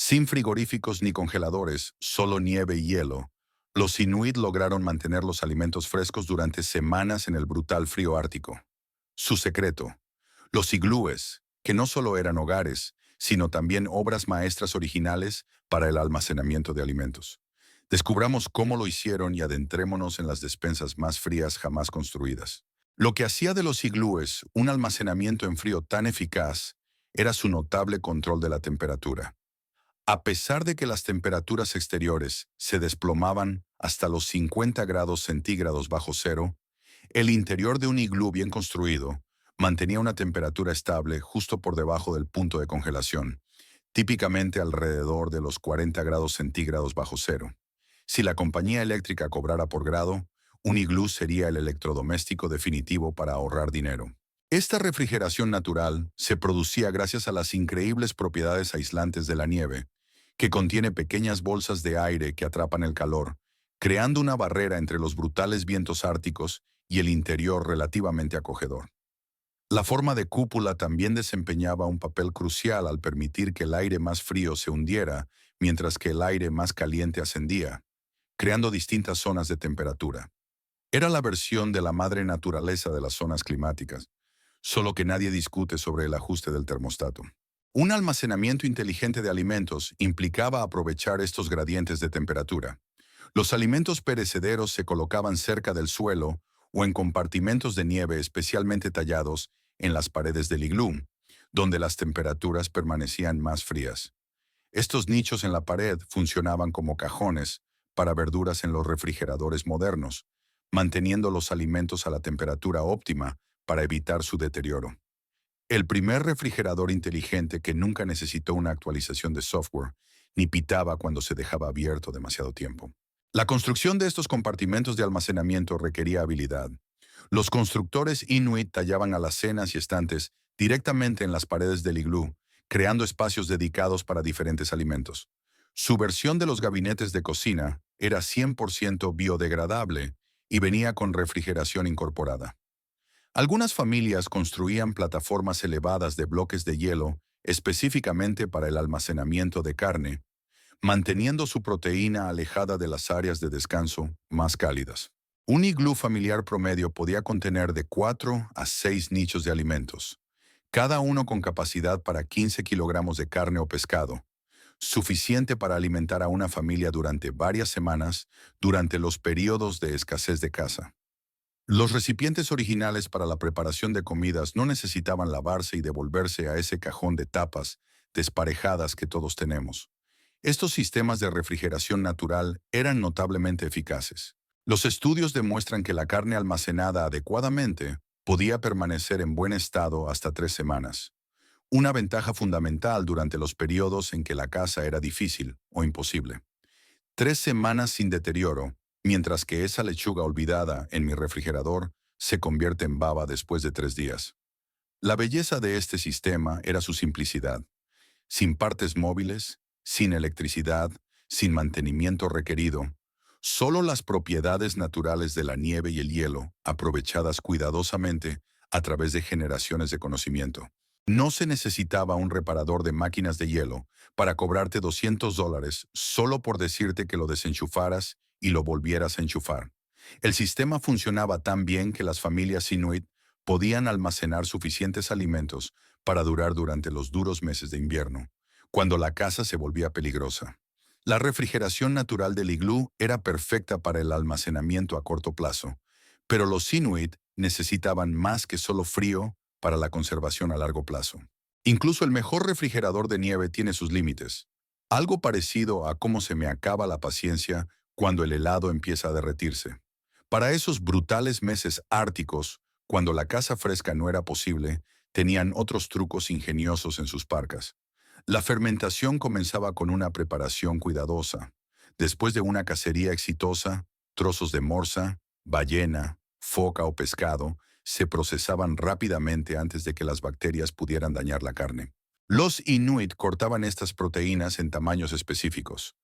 Sin frigoríficos ni congeladores, solo nieve y hielo, los inuit lograron mantener los alimentos frescos durante semanas en el brutal frío ártico. Su secreto: los iglúes, que no solo eran hogares, sino también obras maestras originales para el almacenamiento de alimentos. Descubramos cómo lo hicieron y adentrémonos en las despensas más frías jamás construidas. Lo que hacía de los iglúes un almacenamiento en frío tan eficaz era su notable control de la temperatura. A pesar de que las temperaturas exteriores se desplomaban hasta los 50 grados centígrados bajo cero, el interior de un iglú bien construido mantenía una temperatura estable justo por debajo del punto de congelación, típicamente alrededor de los 40 grados centígrados bajo cero. Si la compañía eléctrica cobrara por grado, un iglú sería el electrodoméstico definitivo para ahorrar dinero. Esta refrigeración natural se producía gracias a las increíbles propiedades aislantes de la nieve, que contiene pequeñas bolsas de aire que atrapan el calor, creando una barrera entre los brutales vientos árticos y el interior relativamente acogedor. La forma de cúpula también desempeñaba un papel crucial al permitir que el aire más frío se hundiera mientras que el aire más caliente ascendía, creando distintas zonas de temperatura. Era la versión de la madre naturaleza de las zonas climáticas, solo que nadie discute sobre el ajuste del termostato. Un almacenamiento inteligente de alimentos implicaba aprovechar estos gradientes de temperatura. Los alimentos perecederos se colocaban cerca del suelo o en compartimentos de nieve especialmente tallados en las paredes del iglú, donde las temperaturas permanecían más frías. Estos nichos en la pared funcionaban como cajones para verduras en los refrigeradores modernos, manteniendo los alimentos a la temperatura óptima para evitar su deterioro. El primer refrigerador inteligente que nunca necesitó una actualización de software, ni pitaba cuando se dejaba abierto demasiado tiempo. La construcción de estos compartimentos de almacenamiento requería habilidad. Los constructores inuit tallaban alacenas y estantes directamente en las paredes del iglú, creando espacios dedicados para diferentes alimentos. Su versión de los gabinetes de cocina era 100% biodegradable y venía con refrigeración incorporada. Algunas familias construían plataformas elevadas de bloques de hielo específicamente para el almacenamiento de carne, manteniendo su proteína alejada de las áreas de descanso más cálidas. Un iglú familiar promedio podía contener de 4 a 6 nichos de alimentos, cada uno con capacidad para 15 kilogramos de carne o pescado, suficiente para alimentar a una familia durante varias semanas durante los periodos de escasez de caza. Los recipientes originales para la preparación de comidas no necesitaban lavarse y devolverse a ese cajón de tapas desparejadas que todos tenemos. Estos sistemas de refrigeración natural eran notablemente eficaces. Los estudios demuestran que la carne almacenada adecuadamente podía permanecer en buen estado hasta 3 semanas, una ventaja fundamental durante los periodos en que la caza era difícil o imposible. 3 semanas sin deterioro, mientras que esa lechuga olvidada en mi refrigerador se convierte en baba después de 3 días. La belleza de este sistema era su simplicidad. Sin partes móviles, sin electricidad, sin mantenimiento requerido, solo las propiedades naturales de la nieve y el hielo, aprovechadas cuidadosamente a través de generaciones de conocimiento. No se necesitaba un reparador de máquinas de hielo para cobrarte $200 solo por decirte que lo desenchufaras y lo volvieras a enchufar. El sistema funcionaba tan bien que las familias inuit podían almacenar suficientes alimentos para durar durante los duros meses de invierno, cuando la casa se volvía peligrosa. La refrigeración natural del iglú era perfecta para el almacenamiento a corto plazo, pero los inuit necesitaban más que solo frío para la conservación a largo plazo. Incluso el mejor refrigerador de nieve tiene sus límites, algo parecido a cómo se me acaba la paciencia cuando el helado empieza a derretirse. Para esos brutales meses árticos, cuando la caza fresca no era posible, tenían otros trucos ingeniosos en sus parcas. La fermentación comenzaba con una preparación cuidadosa. Después de una cacería exitosa, trozos de morsa, ballena, foca o pescado se procesaban rápidamente antes de que las bacterias pudieran dañar la carne. Los inuit cortaban estas proteínas en tamaños específicos,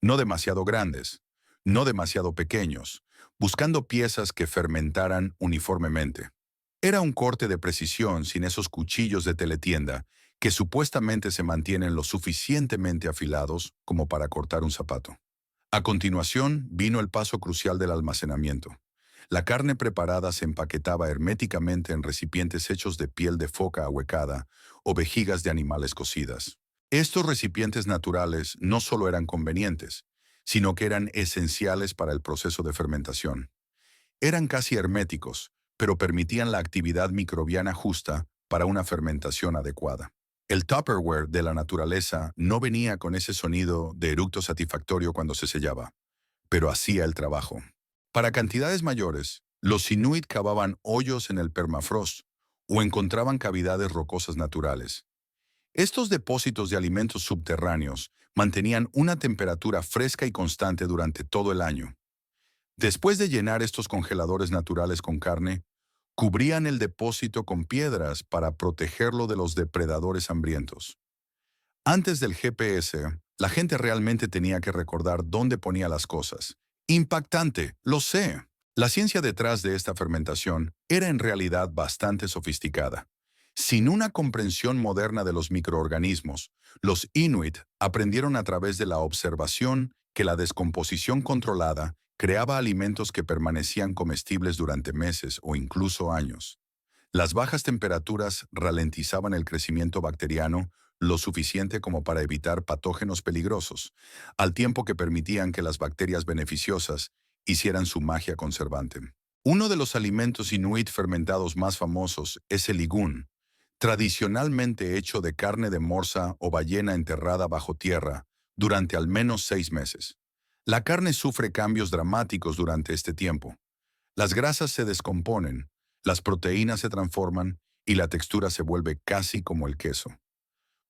no demasiado grandes, no demasiado pequeños, buscando piezas que fermentaran uniformemente. Era un corte de precisión sin esos cuchillos de teletienda que supuestamente se mantienen lo suficientemente afilados como para cortar un zapato. A continuación, vino el paso crucial del almacenamiento. La carne preparada se empaquetaba herméticamente en recipientes hechos de piel de foca ahuecada o vejigas de animales cocidas. Estos recipientes naturales no solo eran convenientes, sino que eran esenciales para el proceso de fermentación. Eran casi herméticos, pero permitían la actividad microbiana justa para una fermentación adecuada. El Tupperware de la naturaleza no venía con ese sonido de eructo satisfactorio cuando se sellaba, pero hacía el trabajo. Para cantidades mayores, los Inuit cavaban hoyos en el permafrost o encontraban cavidades rocosas naturales. Estos depósitos de alimentos subterráneos mantenían una temperatura fresca y constante durante todo el año. Después de llenar estos congeladores naturales con carne, cubrían el depósito con piedras para protegerlo de los depredadores hambrientos. Antes del GPS, la gente realmente tenía que recordar dónde ponía las cosas. Impactante, lo sé. La ciencia detrás de esta fermentación era en realidad bastante sofisticada. Sin una comprensión moderna de los microorganismos, los Inuit aprendieron a través de la observación que la descomposición controlada creaba alimentos que permanecían comestibles durante meses o incluso años. Las bajas temperaturas ralentizaban el crecimiento bacteriano lo suficiente como para evitar patógenos peligrosos, al tiempo que permitían que las bacterias beneficiosas hicieran su magia conservante. Uno de los alimentos inuit fermentados más famosos es el ligún, tradicionalmente hecho de carne de morsa o ballena enterrada bajo tierra durante al menos 6 meses. La carne sufre cambios dramáticos durante este tiempo. Las grasas se descomponen, las proteínas se transforman y la textura se vuelve casi como el queso.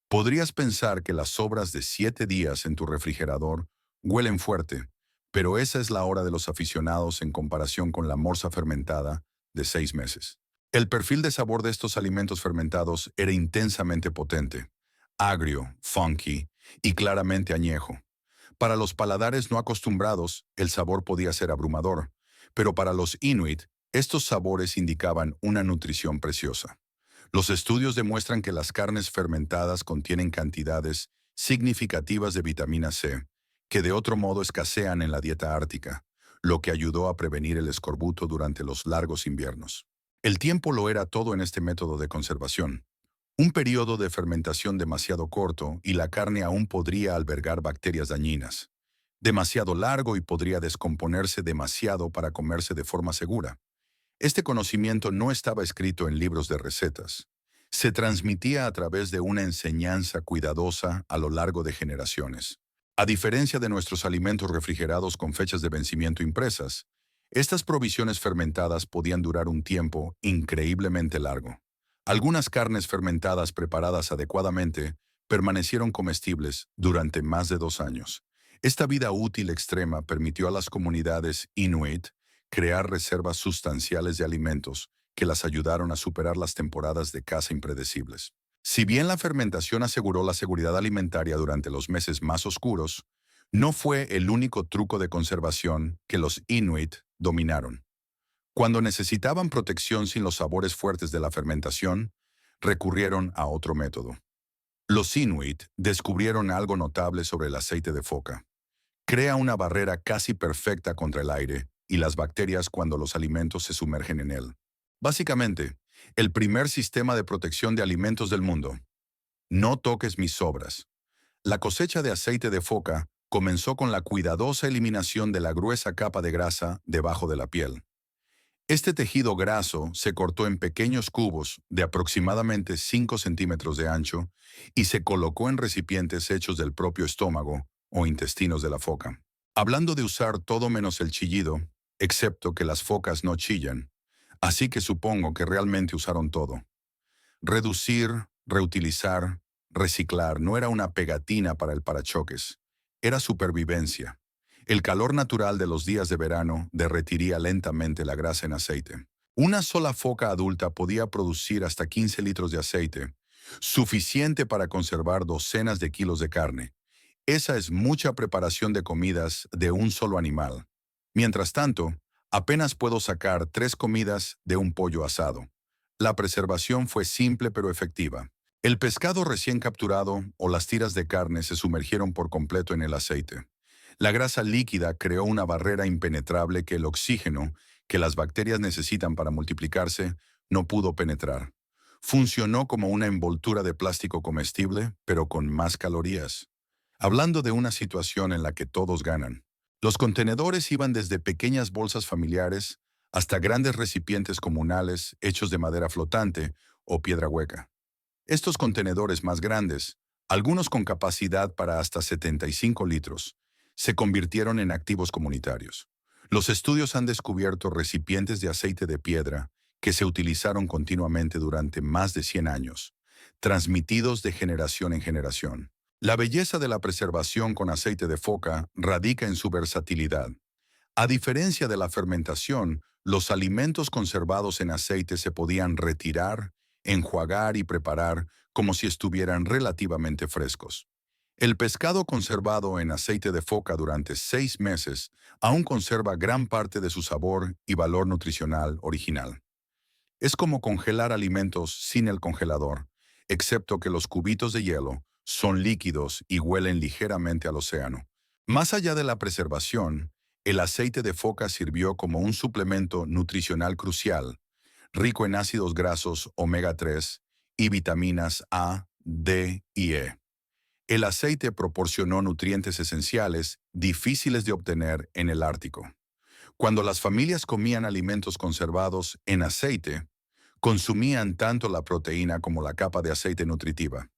Podrías pensar que las sobras de 7 días en tu refrigerador huelen fuerte, pero esa es la hora de los aficionados en comparación con la morsa fermentada de 6 meses. El perfil de sabor de estos alimentos fermentados era intensamente potente, agrio, funky y claramente añejo. Para los paladares no acostumbrados, el sabor podía ser abrumador, pero para los Inuit, estos sabores indicaban una nutrición preciosa. Los estudios demuestran que las carnes fermentadas contienen cantidades significativas de vitamina C, que de otro modo escasean en la dieta ártica, lo que ayudó a prevenir el escorbuto durante los largos inviernos. El tiempo lo era todo en este método de conservación. Un periodo de fermentación demasiado corto y la carne aún podría albergar bacterias dañinas. Demasiado largo y podría descomponerse demasiado para comerse de forma segura. Este conocimiento no estaba escrito en libros de recetas. Se transmitía a través de una enseñanza cuidadosa a lo largo de generaciones. A diferencia de nuestros alimentos refrigerados con fechas de vencimiento impresas, estas provisiones fermentadas podían durar un tiempo increíblemente largo. Algunas carnes fermentadas preparadas adecuadamente permanecieron comestibles durante más de 2 años. Esta vida útil extrema permitió a las comunidades Inuit crear reservas sustanciales de alimentos que las ayudaron a superar las temporadas de caza impredecibles. Si bien la fermentación aseguró la seguridad alimentaria durante los meses más oscuros, no fue el único truco de conservación que los Inuit dominaron. Cuando necesitaban protección sin los sabores fuertes de la fermentación, recurrieron a otro método. Los Inuit descubrieron algo notable sobre el aceite de foca. Crea una barrera casi perfecta contra el aire y las bacterias cuando los alimentos se sumergen en él. Básicamente, el primer sistema de protección de alimentos del mundo. No toques mis sobras. La cosecha de aceite de foca comenzó con la cuidadosa eliminación de la gruesa capa de grasa debajo de la piel. Este tejido graso se cortó en pequeños cubos de aproximadamente 5 centímetros de ancho y se colocó en recipientes hechos del propio estómago o intestinos de la foca. Hablando de usar todo menos el chillido, excepto que las focas no chillan, así que supongo que realmente usaron todo. Reducir, reutilizar, reciclar no era una pegatina para el parachoques, era supervivencia. El calor natural de los días de verano derretiría lentamente la grasa en aceite. Una sola foca adulta podía producir hasta 15 litros de aceite, suficiente para conservar docenas de kilos de carne. Esa es mucha preparación de comidas de un solo animal. Mientras tanto, apenas puedo sacar 3 comidas de un pollo asado. La preservación fue simple pero efectiva. El pescado recién capturado o las tiras de carne se sumergieron por completo en el aceite. La grasa líquida creó una barrera impenetrable que el oxígeno, que las bacterias necesitan para multiplicarse, no pudo penetrar. Funcionó como una envoltura de plástico comestible, pero con más calorías. Hablando de una situación en la que todos ganan. Los contenedores iban desde pequeñas bolsas familiares hasta grandes recipientes comunales hechos de madera flotante o piedra hueca. Estos contenedores más grandes, algunos con capacidad para hasta 75 litros, se convirtieron en activos comunitarios. Los estudios han descubierto recipientes de aceite de piedra que se utilizaron continuamente durante más de 100 años, transmitidos de generación en generación. La belleza de la preservación con aceite de foca radica en su versatilidad. A diferencia de la fermentación, los alimentos conservados en aceite se podían retirar, enjuagar y preparar como si estuvieran relativamente frescos. El pescado conservado en aceite de foca durante 6 meses aún conserva gran parte de su sabor y valor nutricional original. Es como congelar alimentos sin el congelador, excepto que los cubitos de hielo son líquidos y huelen ligeramente al océano. Más allá de la preservación, el aceite de foca sirvió como un suplemento nutricional crucial, rico en ácidos grasos omega 3 y vitaminas A, D y E. El aceite proporcionó nutrientes esenciales difíciles de obtener en el Ártico. Cuando las familias comían alimentos conservados en aceite, consumían tanto la proteína como la capa de aceite nutritiva.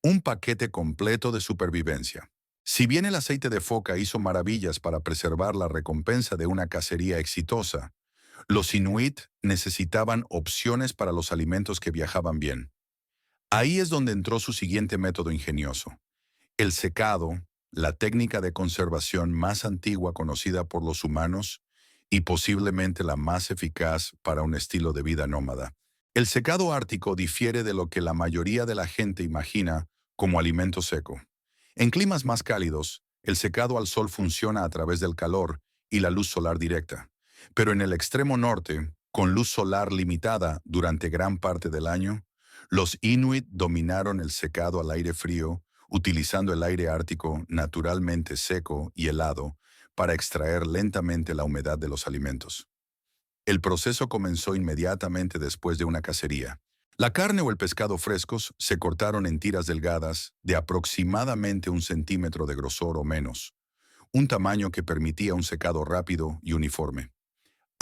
Un paquete completo de supervivencia. Si bien el aceite de foca hizo maravillas para preservar la recompensa de una cacería exitosa, los inuit necesitaban opciones para los alimentos que viajaban bien. Ahí es donde entró su siguiente método ingenioso. El secado, la técnica de conservación más antigua conocida por los humanos y posiblemente la más eficaz para un estilo de vida nómada. El secado ártico difiere de lo que la mayoría de la gente imagina como alimento seco. En climas más cálidos, el secado al sol funciona a través del calor y la luz solar directa. Pero en el extremo norte, con luz solar limitada durante gran parte del año, los inuit dominaron el secado al aire frío, utilizando el aire ártico naturalmente seco y helado para extraer lentamente la humedad de los alimentos. El proceso comenzó inmediatamente después de una cacería. La carne o el pescado frescos se cortaron en tiras delgadas de aproximadamente 1 centímetro de grosor o menos, un tamaño que permitía un secado rápido y uniforme.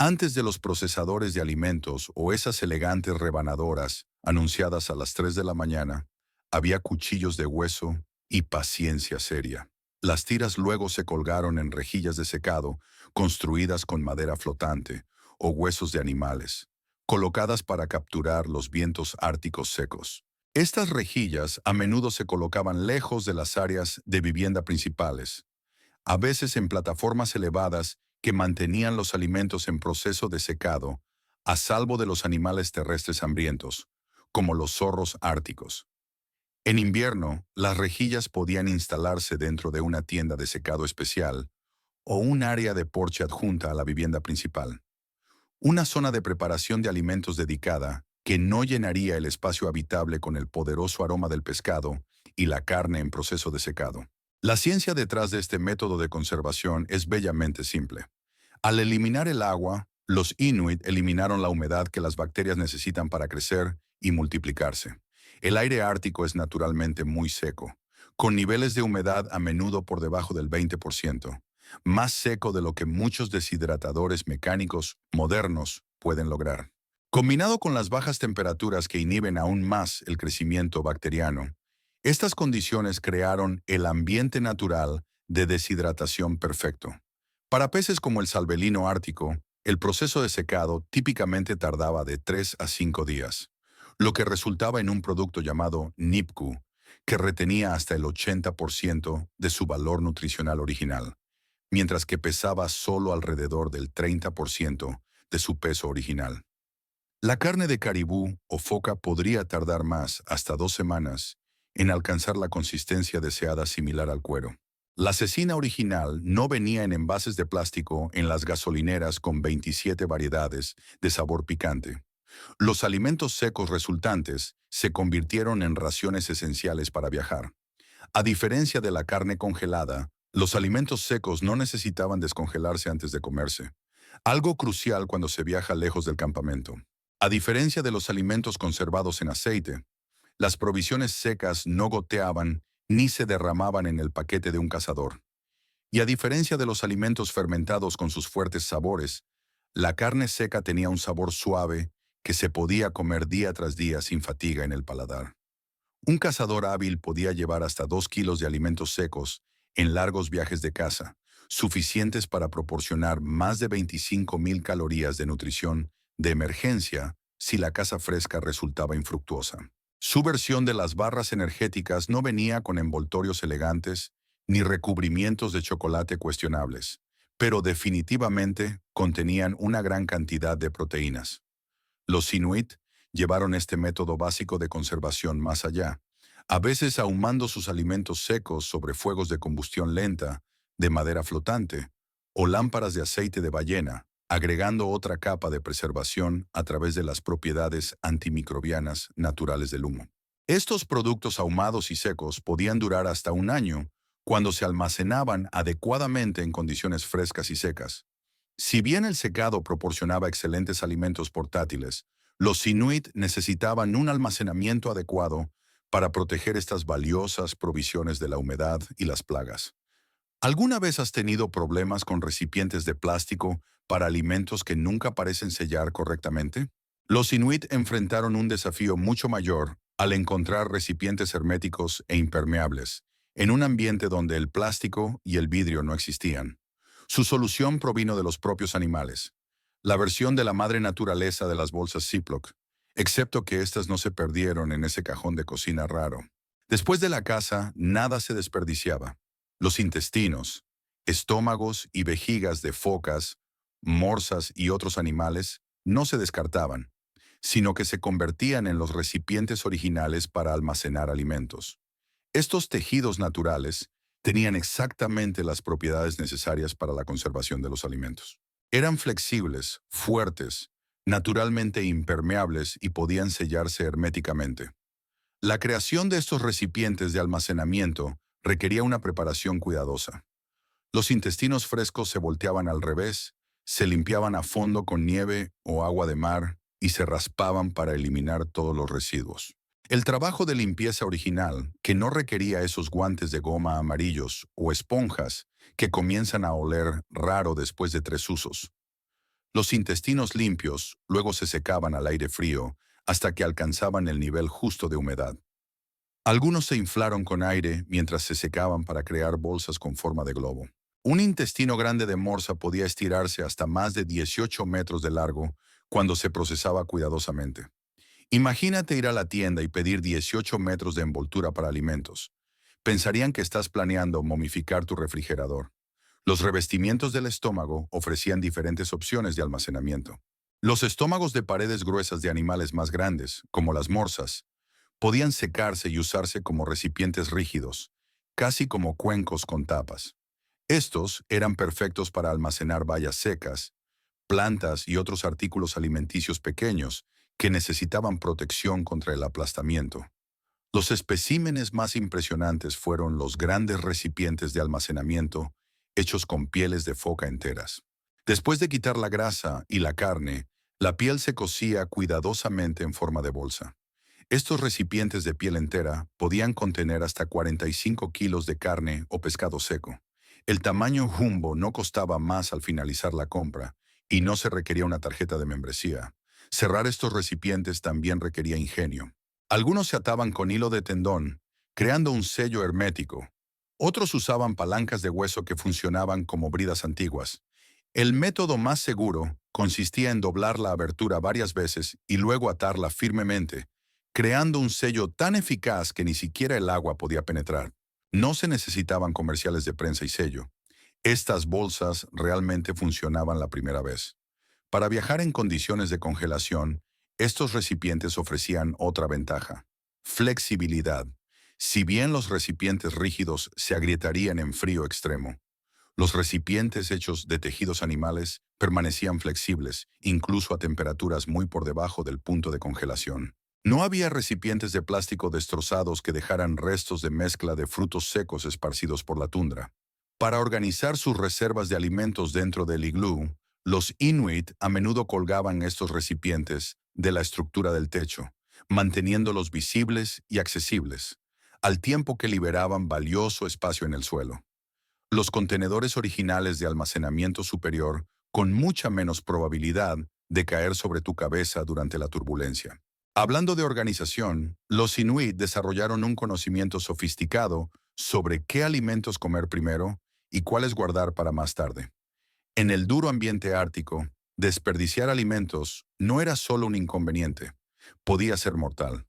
Antes de los procesadores de alimentos o esas elegantes rebanadoras anunciadas a las 3 de la mañana, había cuchillos de hueso y paciencia seria. Las tiras luego se colgaron en rejillas de secado, construidas con madera flotante, o huesos de animales, colocadas para capturar los vientos árticos secos. Estas rejillas a menudo se colocaban lejos de las áreas de vivienda principales, a veces en plataformas elevadas que mantenían los alimentos en proceso de secado, a salvo de los animales terrestres hambrientos, como los zorros árticos. En invierno, las rejillas podían instalarse dentro de una tienda de secado especial o un área de porche adjunta a la vivienda principal. Una zona de preparación de alimentos dedicada que no llenaría el espacio habitable con el poderoso aroma del pescado y la carne en proceso de secado. La ciencia detrás de este método de conservación es bellamente simple. Al eliminar el agua, los inuit eliminaron la humedad que las bacterias necesitan para crecer y multiplicarse. El aire ártico es naturalmente muy seco, con niveles de humedad a menudo por debajo del 20%, más seco de lo que muchos deshidratadores mecánicos modernos pueden lograr. Combinado con las bajas temperaturas que inhiben aún más el crecimiento bacteriano, estas condiciones crearon el ambiente natural de deshidratación perfecto. Para peces como el salvelino ártico, el proceso de secado típicamente tardaba de 3 a 5 días, lo que resultaba en un producto llamado nipku, que retenía hasta el 80% de su valor nutricional original, mientras que pesaba solo alrededor del 30% de su peso original. La carne de caribú o foca podría tardar más, hasta 2 semanas, en alcanzar la consistencia deseada similar al cuero. La cecina original no venía en envases de plástico en las gasolineras con 27 variedades de sabor picante. Los alimentos secos resultantes se convirtieron en raciones esenciales para viajar. A diferencia de la carne congelada, los alimentos secos no necesitaban descongelarse antes de comerse, algo crucial cuando se viaja lejos del campamento. A diferencia de los alimentos conservados en aceite, las provisiones secas no goteaban ni se derramaban en el paquete de un cazador. Y a diferencia de los alimentos fermentados con sus fuertes sabores, la carne seca tenía un sabor suave que se podía comer día tras día sin fatiga en el paladar. Un cazador hábil podía llevar hasta 2 kilos de alimentos secos en largos viajes de caza, suficientes para proporcionar más de 25,000 calorías de nutrición de emergencia si la caza fresca resultaba infructuosa. Su versión de las barras energéticas no venía con envoltorios elegantes ni recubrimientos de chocolate cuestionables, pero definitivamente contenían una gran cantidad de proteínas. Los Inuit llevaron este método básico de conservación más allá, a veces ahumando sus alimentos secos sobre fuegos de combustión lenta, de madera flotante, o lámparas de aceite de ballena, agregando otra capa de preservación a través de las propiedades antimicrobianas naturales del humo. Estos productos ahumados y secos podían durar hasta un año cuando se almacenaban adecuadamente en condiciones frescas y secas. Si bien el secado proporcionaba excelentes alimentos portátiles, los Inuit necesitaban un almacenamiento adecuado para proteger estas valiosas provisiones de la humedad y las plagas. ¿Alguna vez has tenido problemas con recipientes de plástico para alimentos que nunca parecen sellar correctamente? Los Inuit enfrentaron un desafío mucho mayor al encontrar recipientes herméticos e impermeables, en un ambiente donde el plástico y el vidrio no existían. Su solución provino de los propios animales, la versión de la madre naturaleza de las bolsas Ziploc, excepto que éstas no se perdieron en ese cajón de cocina raro. Después de la caza, nada se desperdiciaba. Los intestinos, estómagos y vejigas de focas, morsas y otros animales no se descartaban, sino que se convertían en los recipientes originales para almacenar alimentos. Estos tejidos naturales tenían exactamente las propiedades necesarias para la conservación de los alimentos. Eran flexibles, fuertes, naturalmente impermeables y podían sellarse herméticamente. La creación de estos recipientes de almacenamiento requería una preparación cuidadosa. Los intestinos frescos se volteaban al revés, se limpiaban a fondo con nieve o agua de mar y se raspaban para eliminar todos los residuos. El trabajo de limpieza original, que no requería esos guantes de goma amarillos o esponjas que comienzan a oler raro después de 3 usos. Los intestinos limpios luego se secaban al aire frío hasta que alcanzaban el nivel justo de humedad. Algunos se inflaron con aire mientras se secaban para crear bolsas con forma de globo. Un intestino grande de morsa podía estirarse hasta más de 18 metros de largo cuando se procesaba cuidadosamente. Imagínate ir a la tienda y pedir 18 metros de envoltura para alimentos. Pensarían que estás planeando momificar tu refrigerador. Los revestimientos del estómago ofrecían diferentes opciones de almacenamiento. Los estómagos de paredes gruesas de animales más grandes, como las morsas, podían secarse y usarse como recipientes rígidos, casi como cuencos con tapas. Estos eran perfectos para almacenar bayas secas, plantas y otros artículos alimenticios pequeños que necesitaban protección contra el aplastamiento. Los especímenes más impresionantes fueron los grandes recipientes de almacenamiento hechos con pieles de foca enteras. Después de quitar la grasa y la carne, la piel se cosía cuidadosamente en forma de bolsa. Estos recipientes de piel entera podían contener hasta 45 kilos de carne o pescado seco. El tamaño jumbo no costaba más al finalizar la compra y no se requería una tarjeta de membresía. Cerrar estos recipientes también requería ingenio. Algunos se ataban con hilo de tendón, creando un sello hermético. Otros usaban palancas de hueso que funcionaban como bridas antiguas. El método más seguro consistía en doblar la abertura varias veces y luego atarla firmemente, creando un sello tan eficaz que ni siquiera el agua podía penetrar. No se necesitaban comerciales de prensa y sello. Estas bolsas realmente funcionaban la primera vez. Para viajar en condiciones de congelación, estos recipientes ofrecían otra ventaja: flexibilidad. Si bien los recipientes rígidos se agrietarían en frío extremo, los recipientes hechos de tejidos animales permanecían flexibles, incluso a temperaturas muy por debajo del punto de congelación. No había recipientes de plástico destrozados que dejaran restos de mezcla de frutos secos esparcidos por la tundra. Para organizar sus reservas de alimentos dentro del iglú, los Inuit a menudo colgaban estos recipientes de la estructura del techo, manteniéndolos visibles y accesibles, al tiempo que liberaban valioso espacio en el suelo. Los contenedores originales de almacenamiento superior con mucha menos probabilidad de caer sobre tu cabeza durante la turbulencia. Hablando de organización, los Inuit desarrollaron un conocimiento sofisticado sobre qué alimentos comer primero y cuáles guardar para más tarde. En el duro ambiente ártico, desperdiciar alimentos no era solo un inconveniente, podía ser mortal.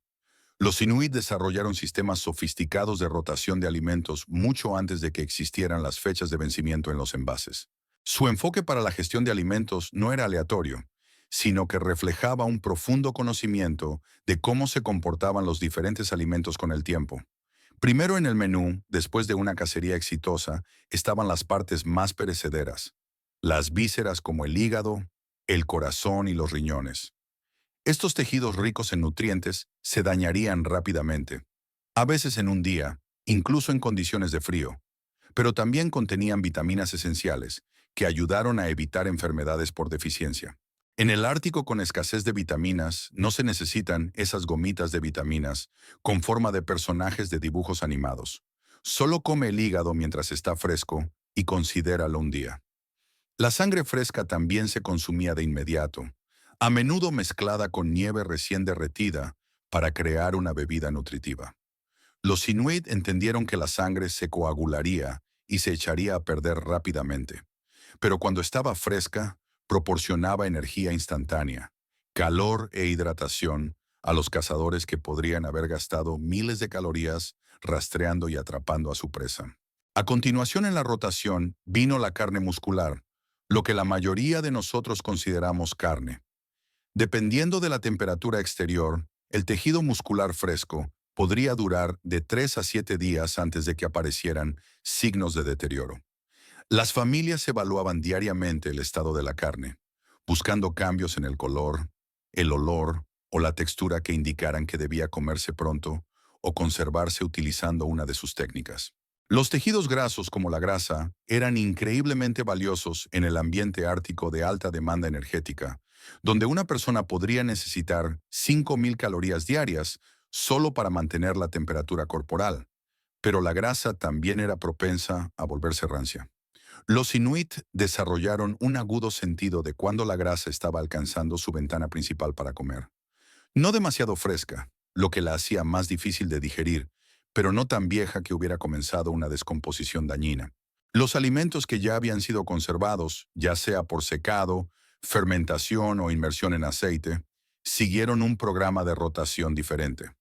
Los Inuit desarrollaron sistemas sofisticados de rotación de alimentos mucho antes de que existieran las fechas de vencimiento en los envases. Su enfoque para la gestión de alimentos no era aleatorio, sino que reflejaba un profundo conocimiento de cómo se comportaban los diferentes alimentos con el tiempo. Primero en el menú, después de una cacería exitosa, estaban las partes más perecederas, las vísceras como el hígado, el corazón y los riñones. Estos tejidos ricos en nutrientes se dañarían rápidamente, a veces en un día, incluso en condiciones de frío, pero también contenían vitaminas esenciales que ayudaron a evitar enfermedades por deficiencia. En el Ártico con escasez de vitaminas, no se necesitan esas gomitas de vitaminas con forma de personajes de dibujos animados. Solo come el hígado mientras está fresco y considéralo un día. La sangre fresca también se consumía de inmediato, a menudo mezclada con nieve recién derretida para crear una bebida nutritiva. Los Inuit entendieron que la sangre se coagularía y se echaría a perder rápidamente, pero cuando estaba fresca, proporcionaba energía instantánea, calor e hidratación a los cazadores que podrían haber gastado miles de calorías rastreando y atrapando a su presa. A continuación en la rotación vino la carne muscular, lo que la mayoría de nosotros consideramos carne. Dependiendo de la temperatura exterior, el tejido muscular fresco podría durar de 3 a 7 días antes de que aparecieran signos de deterioro. Las familias evaluaban diariamente el estado de la carne, buscando cambios en el color, el olor o la textura que indicaran que debía comerse pronto o conservarse utilizando una de sus técnicas. Los tejidos grasos como la grasa eran increíblemente valiosos en el ambiente ártico de alta demanda energética, donde una persona podría necesitar 5.000 calorías diarias solo para mantener la temperatura corporal, pero la grasa también era propensa a volverse rancia. Los Inuit desarrollaron un agudo sentido de cuándo la grasa estaba alcanzando su ventana principal para comer. No demasiado fresca, lo que la hacía más difícil de digerir, pero no tan vieja que hubiera comenzado una descomposición dañina. Los alimentos que ya habían sido conservados, ya sea por secado, fermentación o inmersión en aceite, siguieron un programa de rotación diferente.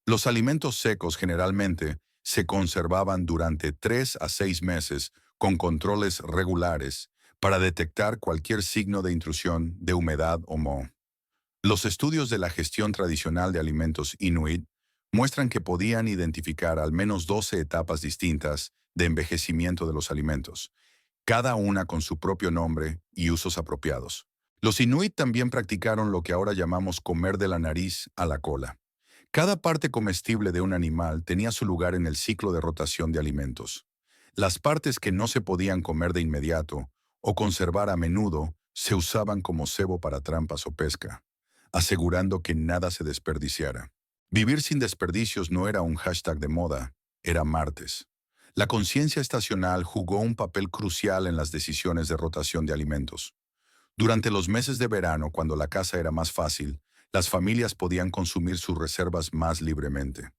Los alimentos secos generalmente se conservaban durante 3 a 6 meses con controles regulares para detectar cualquier signo de intrusión de humedad o moho. Los estudios de la gestión tradicional de alimentos Inuit muestran que podían identificar al menos 12 etapas distintas de envejecimiento de los alimentos, cada una con su propio nombre y usos apropiados. Los Inuit también practicaron lo que ahora llamamos comer de la nariz a la cola. Cada parte comestible de un animal tenía su lugar en el ciclo de rotación de alimentos. Las partes que no se podían comer de inmediato o conservar a menudo se usaban como cebo para trampas o pesca, asegurando que nada se desperdiciara. Vivir sin desperdicios no era un hashtag de moda, era martes. La conciencia estacional jugó un papel crucial en las decisiones de rotación de alimentos. Durante los meses de verano, cuando la caza era más fácil, las familias podían consumir sus reservas más libremente.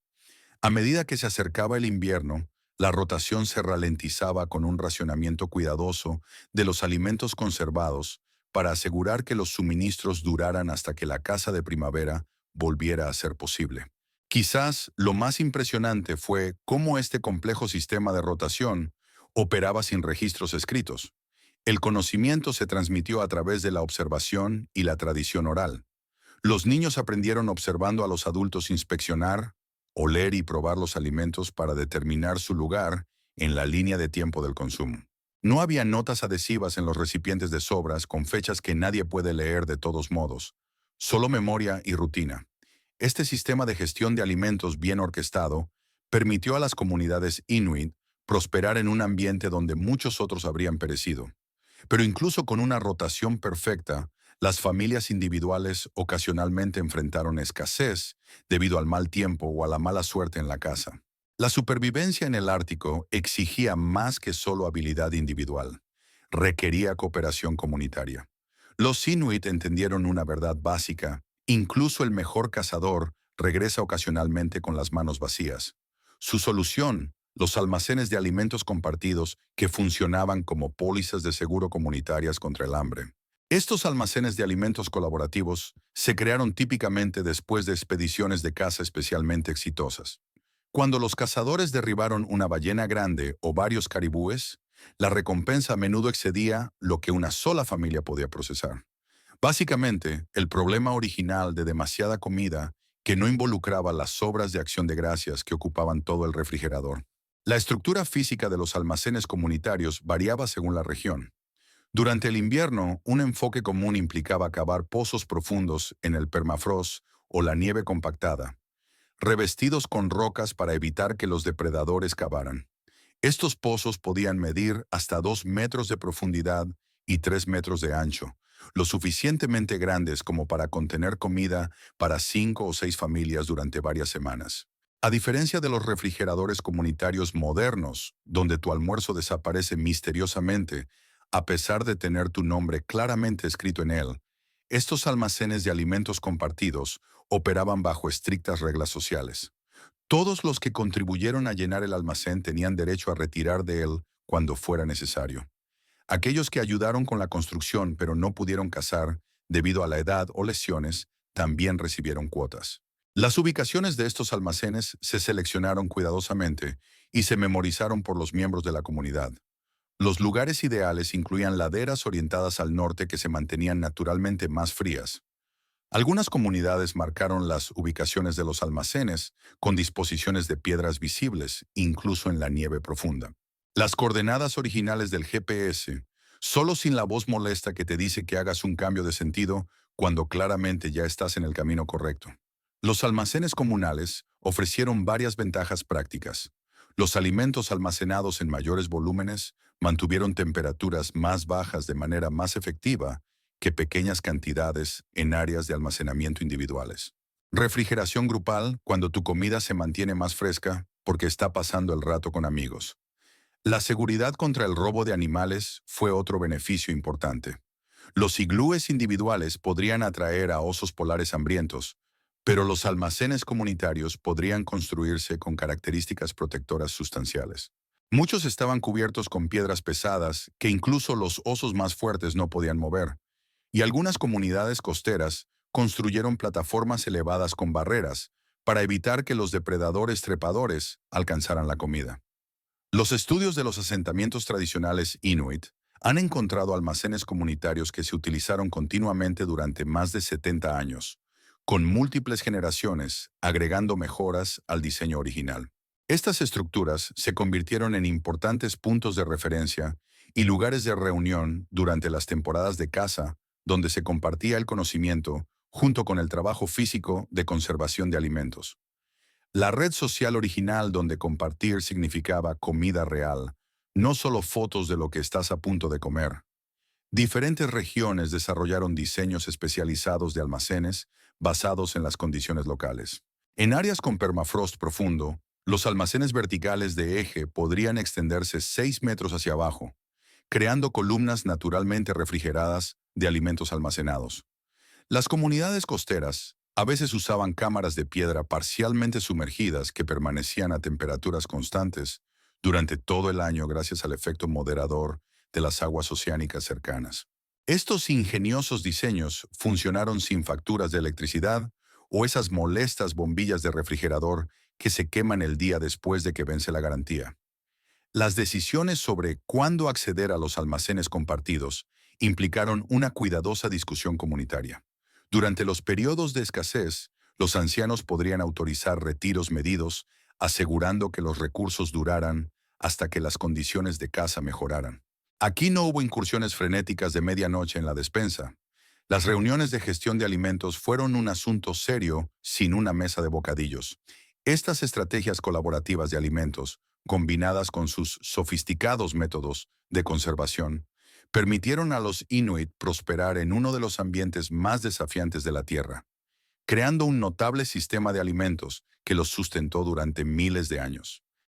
A medida que se acercaba el invierno, la rotación se ralentizaba con un racionamiento cuidadoso de los alimentos conservados para asegurar que los suministros duraran hasta que la caza de primavera volviera a ser posible. Quizás lo más impresionante fue cómo este complejo sistema de rotación operaba sin registros escritos. El conocimiento se transmitió a través de la observación y la tradición oral. Los niños aprendieron observando a los adultos inspeccionar, oler y probar los alimentos para determinar su lugar en la línea de tiempo del consumo. No había notas adhesivas en los recipientes de sobras con fechas que nadie puede leer de todos modos, solo memoria y rutina. Este sistema de gestión de alimentos bien orquestado permitió a las comunidades inuit prosperar en un ambiente donde muchos otros habrían perecido. Pero incluso con una rotación perfecta, las familias individuales ocasionalmente enfrentaron escasez debido al mal tiempo o a la mala suerte en la casa. La supervivencia en el Ártico exigía más que solo habilidad individual. Requería cooperación comunitaria. Los Inuit entendieron una verdad básica: incluso el mejor cazador regresa ocasionalmente con las manos vacías. Su solución: los almacenes de alimentos compartidos que funcionaban como pólizas de seguro comunitarias contra el hambre. Estos almacenes de alimentos colaborativos se crearon típicamente después de expediciones de caza especialmente exitosas. Cuando los cazadores derribaron una ballena grande o varios caribúes, la recompensa a menudo excedía lo que una sola familia podía procesar. Básicamente, el problema original de demasiada comida que no involucraba las sobras de acción de gracias que ocupaban todo el refrigerador. La estructura física de los almacenes comunitarios variaba según la región. Durante el invierno, un enfoque común implicaba cavar pozos profundos en el permafrost o la nieve compactada, revestidos con rocas para evitar que los depredadores cavaran. Estos pozos podían medir hasta 2 metros de profundidad y 3 metros de ancho, lo suficientemente grandes como para contener comida para 5 o 6 familias durante varias semanas. A diferencia de los refrigeradores comunitarios modernos, donde tu almuerzo desaparece misteriosamente, a pesar de tener tu nombre claramente escrito en él, estos almacenes de alimentos compartidos operaban bajo estrictas reglas sociales. Todos los que contribuyeron a llenar el almacén tenían derecho a retirar de él cuando fuera necesario. Aquellos que ayudaron con la construcción pero no pudieron cazar debido a la edad o lesiones también recibieron cuotas. Las ubicaciones de estos almacenes se seleccionaron cuidadosamente y se memorizaron por los miembros de la comunidad. Los lugares ideales incluían laderas orientadas al norte que se mantenían naturalmente más frías. Algunas comunidades marcaron las ubicaciones de los almacenes con disposiciones de piedras visibles, incluso en la nieve profunda. Las coordenadas originales del GPS, solo sin la voz molesta que te dice que hagas un cambio de sentido cuando claramente ya estás en el camino correcto. Los almacenes comunales ofrecieron varias ventajas prácticas. Los alimentos almacenados en mayores volúmenes mantuvieron temperaturas más bajas de manera más efectiva que pequeñas cantidades en áreas de almacenamiento individuales. Refrigeración grupal cuando tu comida se mantiene más fresca porque está pasando el rato con amigos. La seguridad contra el robo de animales fue otro beneficio importante. Los iglúes individuales podrían atraer a osos polares hambrientos, pero los almacenes comunitarios podrían construirse con características protectoras sustanciales. Muchos estaban cubiertos con piedras pesadas que incluso los osos más fuertes no podían mover, y algunas comunidades costeras construyeron plataformas elevadas con barreras para evitar que los depredadores trepadores alcanzaran la comida. Los estudios de los asentamientos tradicionales inuit han encontrado almacenes comunitarios que se utilizaron continuamente durante más de 70 años, con múltiples generaciones, agregando mejoras al diseño original. Estas estructuras se convirtieron en importantes puntos de referencia y lugares de reunión durante las temporadas de caza, donde se compartía el conocimiento junto con el trabajo físico de conservación de alimentos. La red social original donde compartir significaba comida real, no solo fotos de lo que estás a punto de comer. Diferentes regiones desarrollaron diseños especializados de almacenes basados en las condiciones locales. En áreas con permafrost profundo, los almacenes verticales de eje podrían extenderse 6 metros hacia abajo, creando columnas naturalmente refrigeradas de alimentos almacenados. Las comunidades costeras a veces usaban cámaras de piedra parcialmente sumergidas que permanecían a temperaturas constantes durante todo el año gracias al efecto moderador de las aguas oceánicas cercanas. Estos ingeniosos diseños funcionaron sin facturas de electricidad o esas molestas bombillas de refrigerador que se queman el día después de que vence la garantía. Las decisiones sobre cuándo acceder a los almacenes compartidos implicaron una cuidadosa discusión comunitaria. Durante los periodos de escasez, los ancianos podrían autorizar retiros medidos, asegurando que los recursos duraran hasta que las condiciones de caza mejoraran. Aquí no hubo incursiones frenéticas de medianoche en la despensa. Las reuniones de gestión de alimentos fueron un asunto serio sin una mesa de bocadillos. Estas estrategias colaborativas de alimentos, combinadas con sus sofisticados métodos de conservación, permitieron a los Inuit prosperar en uno de los ambientes más desafiantes de la Tierra, creando un notable sistema de alimentos que los sustentó durante miles de años.